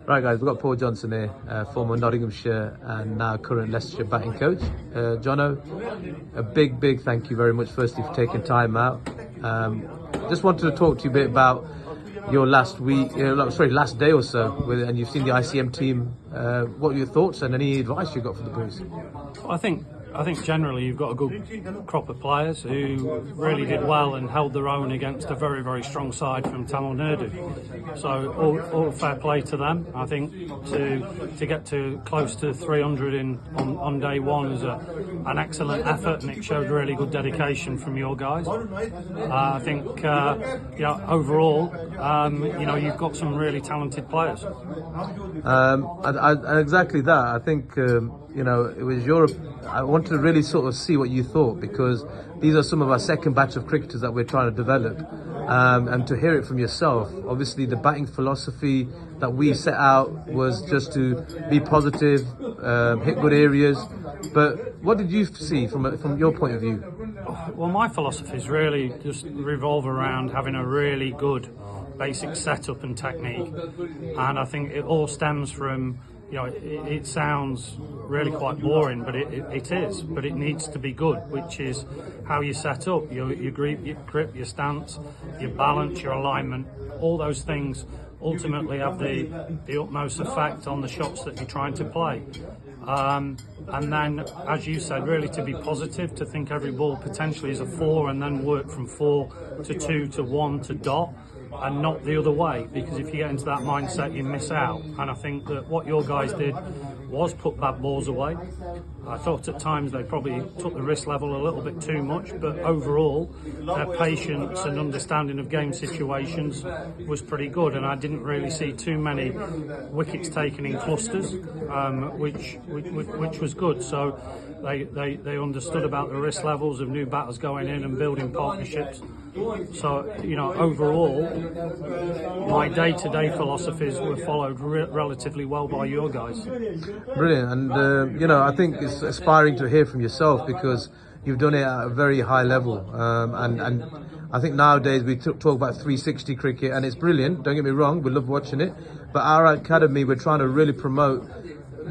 Right guys, we've got Paul Johnson here, former Nottinghamshire and now current Leicestershire batting coach. Jono, a big thank you very much firstly for taking time out. Just wanted to talk to you a bit about your last day or so, and you've seen the ICM team. What are your thoughts and any advice you got for the boys? I think generally you've got a good crop of players who really did well and held their own against a very strong side from Tamil Nadu. So all fair play to them. I think to get to close to 300 on day one is an excellent effort, and it showed really good dedication from your guys. I think overall, you've got some really talented players. Exactly that. I think it was Europe. I wanted to really sort of see what you thought, because these are some of our second batch of cricketers that we're trying to develop, and to hear it from yourself. Obviously the batting philosophy that we set out was just to be positive, hit good areas, but what did you see from your point of view? Well, my philosophies really just revolve around having a really good basic setup and technique, and I think it all stems from, it sounds really quite boring, but it is. But it needs to be good, which is how you set up, your grip, your stance, your balance, your alignment. All those things ultimately have the utmost effect on the shots that you're trying to play. And then, as you said, really to be positive, to think every ball potentially is a 4, and then work from 4 to 2 to 1 to dot, and not the other way, because if you get into that mindset you miss out. And I think that what your guys did was put bad balls away. I thought at times they probably took the risk level a little bit too much, but overall their patience and understanding of game situations was pretty good, and I didn't really see too many wickets taken in clusters, which was good. So they understood about the risk levels of new batters going in and building partnerships. So, overall, my day-to-day philosophies were followed relatively well by your guys. Brilliant, and I think it's aspiring to hear from yourself, because you've done it at a very high level, and I think nowadays we talk about 360 cricket, and it's brilliant, don't get me wrong, we love watching it, but our academy, we're trying to really promote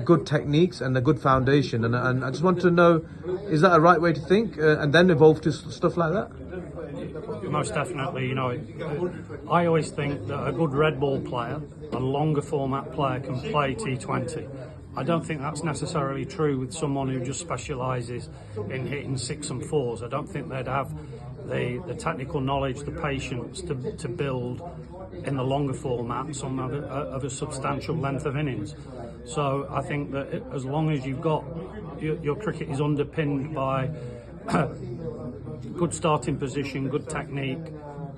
good techniques and a good foundation, and I just want to know, is that a right way to think, and then evolve to stuff like that? Most definitely. I always think that a good red ball player, a longer format player, can play T20. I don't think that's necessarily true with someone who just specialises in hitting 6 and 4s. I don't think they'd have the technical knowledge, the patience to build in the longer format some of a substantial length of innings. So I think that as long as you've got your cricket is underpinned by good starting position, good technique,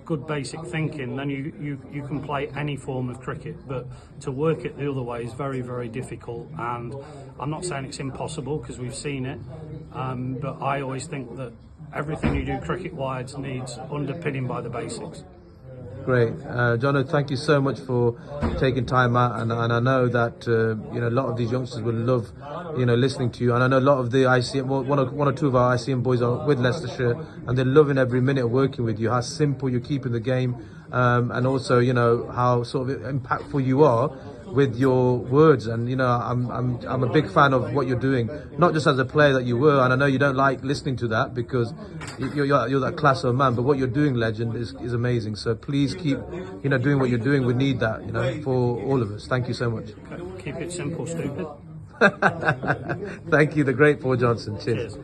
good basic thinking, then you can play any form of cricket. But to work it the other way is very difficult, and I'm not saying it's impossible, because we've seen it, but I always think that everything you do cricket-wise needs underpinning by the basics. Great, Jono, thank you so much for taking time out, and I know that a lot of these youngsters will love listening to you, and I know a lot of the ICM, one or two of our ICM boys are with Leicestershire, and they're loving every minute of working with you, how simple you're keeping the game, and also how sort of impactful you are with your words. And I'm a big fan of what you're doing, not just as a player that you were, and I know you don't like listening to that because you're that class of man, but what you're doing, legend, is amazing. So please keep doing what you're doing. We need that for all of us. Thank you so much. Keep it simple, stupid. Thank you, the great Paul Johnson. Cheers.